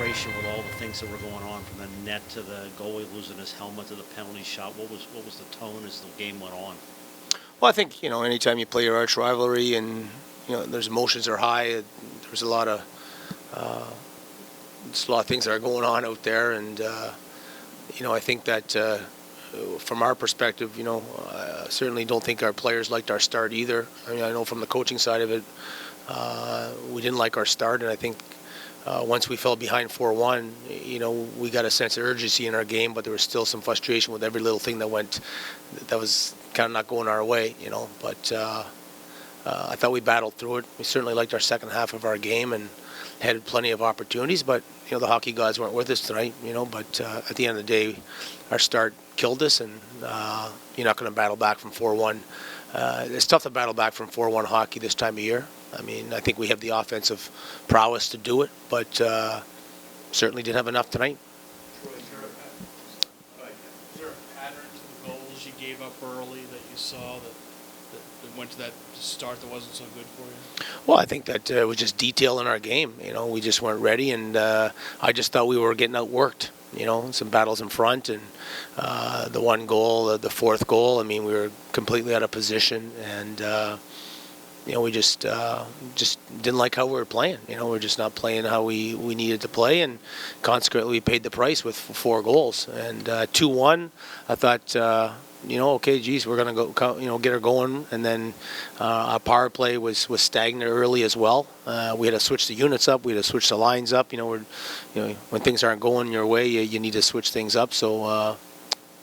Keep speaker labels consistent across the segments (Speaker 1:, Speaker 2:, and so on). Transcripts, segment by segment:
Speaker 1: frustration with all the things that were going on, from the net to the goalie losing his helmet to the penalty shot? What was the tone as the game went on?
Speaker 2: Well, I think anytime you play your arch rivalry and there's emotions are high, there's a lot of things that are going on out there, and I think that from our perspective, certainly don't think our players liked our start either. I mean, I know from the coaching side of it, we didn't like our start, and I think once we fell behind 4-1, we got a sense of urgency in our game, but there was still some frustration with every little thing that was kind of not going our way, But I thought we battled through it. We certainly liked our second half of our game and had plenty of opportunities, but the hockey guys weren't with us tonight, But at the end of the day, our start killed us, and you're not going to battle back from 4-1. It's tough to battle back from 4-1 hockey this time of year. I mean, I think we have the offensive prowess to do it, but certainly didn't have enough tonight.
Speaker 3: Troy, is there a pattern to the goals you gave up early that you saw that went to that start that wasn't so good for you?
Speaker 2: Well, I think that it was just detail in our game. We just weren't ready, and I just thought we were getting outworked. Some battles in front, and the one goal, the fourth goal, I mean, we were completely out of position, and we just didn't like how we were playing. We're just not playing how we needed to play, and consequently we paid the price with 4 goals. And 2-1, I thought, okay, geez, we're going to go, get her going. And then our power play was stagnant early as well. We had to switch the units up. We had to switch the lines up. When things aren't going your way, you need to switch things up. So,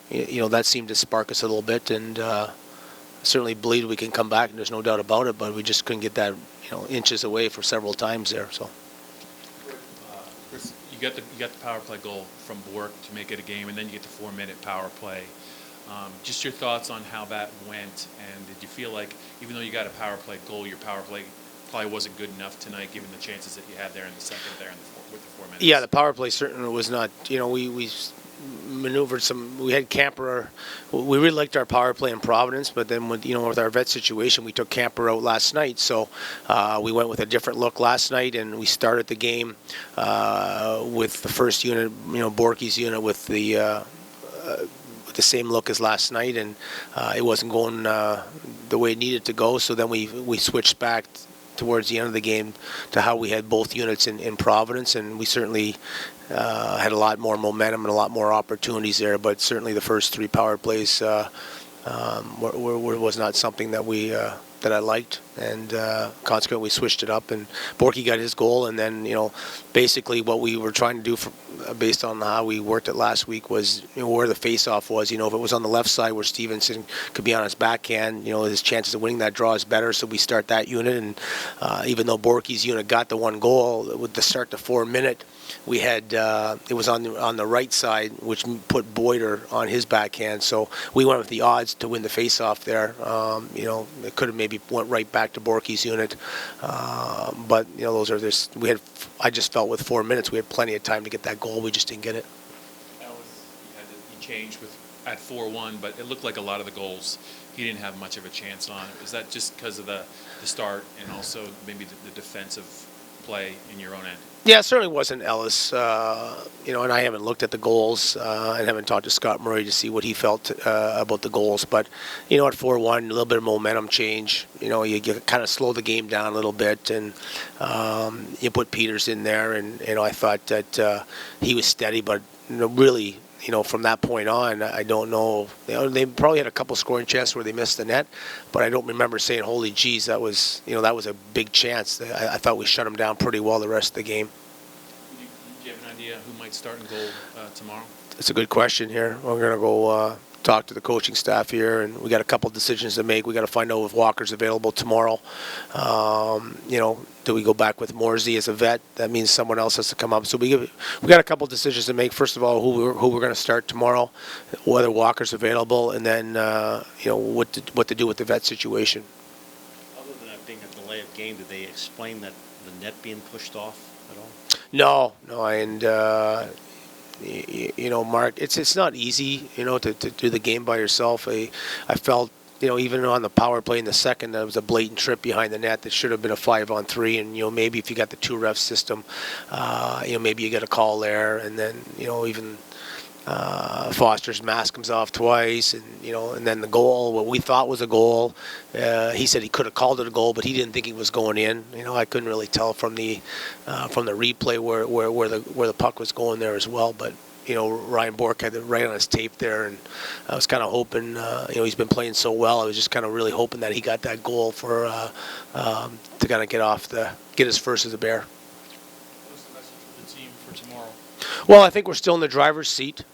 Speaker 2: that seemed to spark us a little bit, and certainly believe we can come back, and there's no doubt about it, but we just couldn't get that, inches away for several times there. So,
Speaker 4: Chris, you got the power play goal from Bork to make it a game, and then you get the 4-minute power play. Just your thoughts on how that went, and did you feel like even though you got a power play goal, your power play probably wasn't good enough tonight, given the chances that you had there in the second there with the 4 minutes?
Speaker 2: Yeah, the power play certainly was not. We maneuvered some. We had Camper. We really liked our power play in Providence, but then with our vet situation, we took Camper out last night. So we went with a different look last night, and we started the game with the first unit, Borky's unit, with the same look as last night, and it wasn't going the way it needed to go. So then we switched back towards the end of the game to how we had both units in Providence, and we certainly had a lot more momentum and a lot more opportunities there. But certainly the first 3 power plays was not something that I liked, and consequently we switched it up, and Borky got his goal, and then basically what we were trying to do based on how we worked it last week was where the face-off was. If it was on the left side where Stevenson could be on his backhand, his chances of winning that draw is better, so we start that unit. And even though Borky's unit got the 1 goal, with the start to 4-minute, we had it was on the right side, which put Boyder on his backhand. So we went with the odds to win the face-off there. It could have maybe went right back to Borky's unit, but those are this. I just felt with 4 minutes we had plenty of time to get that goal. We just didn't get it.
Speaker 4: Ellis, you changed at 4-1, but it looked like a lot of the goals he didn't have much of a chance on. Is that just because of the start and also maybe the defensive play in your own end?
Speaker 2: Yeah, it certainly wasn't Ellis, and I haven't looked at the goals and haven't talked to Scott Murray to see what he felt about the goals. But, at 4-1, a little bit of momentum change. You kind of slow the game down a little bit, and you put Peters in there, and, I thought that he was steady, but, really, from that point on, I don't know. They probably had a couple scoring chances where they missed the net, but I don't remember saying, "Holy geez, that was a big chance." I thought we shut them down pretty well the rest of the game.
Speaker 4: Do you have an idea who might start in goal tomorrow?
Speaker 2: That's a good question here. We're going to go talk to the coaching staff here, and we got a couple decisions to make. We got to find out if Walker's available tomorrow. Do we go back with Morsey as a vet? That means someone else has to come up. So we got a couple decisions to make. First of all, who we're going to start tomorrow, whether Walker's available, and then what to do with the vet situation.
Speaker 1: Other than that being a delay of game, did they explain that the net being pushed off at all?
Speaker 2: No, and Mark, it's not easy, to do the game by yourself. I felt even on the power play in the second, there was a blatant trip behind the net that should have been a 5-on-3. And, maybe if you got the 2-ref system, maybe you get a call there. And then, even Foster's mask comes off twice. And then the goal, what we thought was a goal, he said he could have called it a goal, but he didn't think he was going in. I couldn't really tell from the replay where the puck was going there as well. But Ryan Bork had it right on his tape there, and I was kind of hoping, he's been playing so well. I was just kind of really hoping that he got that goal for to kind of get his first as a Bear.
Speaker 3: What's the message for the team for tomorrow?
Speaker 2: Well, I think we're still in the driver's seat.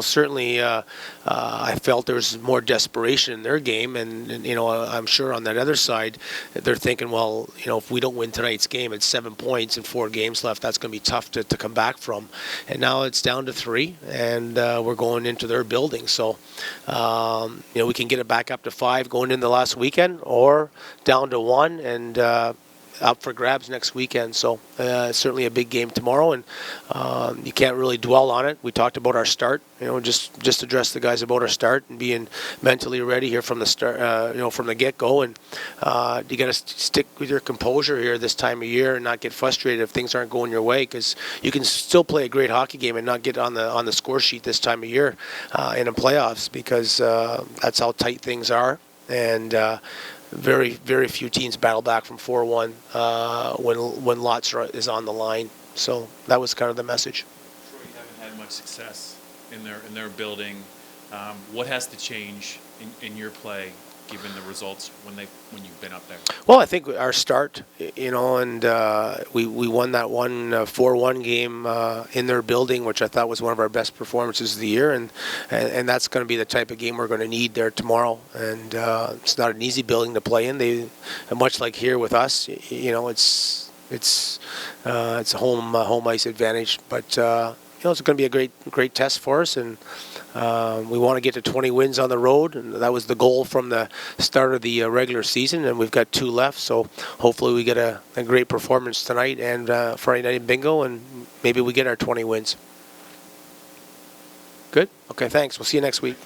Speaker 2: Certainly I felt there was more desperation in their game, and I'm sure on that other side they're thinking, well, if we don't win tonight's game, it's 7 points and 4 games left. That's going to be tough to come back from. And now it's down to 3, and we're going into their building. So, we can get it back up to 5 going into the last weekend, or down to 1 and up for grabs next weekend. So certainly a big game tomorrow, and you can't really dwell on it. We talked about our start, just address the guys about our start and being mentally ready here from the start, from the get-go. And you got to stick with your composure here this time of year and not get frustrated if things aren't going your way, because you can still play a great hockey game and not get on the score sheet this time of year in the playoffs, because that's how tight things are. And very, very few teams battle back from 4-1 when lots is on the line. So that was kind of the message.
Speaker 4: Sure, you haven't had much success in their building. What has to change in your play, given the results when you've been up there?
Speaker 2: Well, I think our start, and we won that 4-1 game in their building, which I thought was one of our best performances of the year, and that's going to be the type of game we're going to need there tomorrow. And it's not an easy building to play in. They, much like here with us, it's a home ice advantage, but it's going to be a great test for us, and we want to get to 20 wins on the road, and that was the goal from the start of the regular season, and we've got 2 left, so hopefully we get a great performance tonight and Friday night in bingo, and maybe we get our 20 wins. Good? Okay, thanks. We'll see you next week.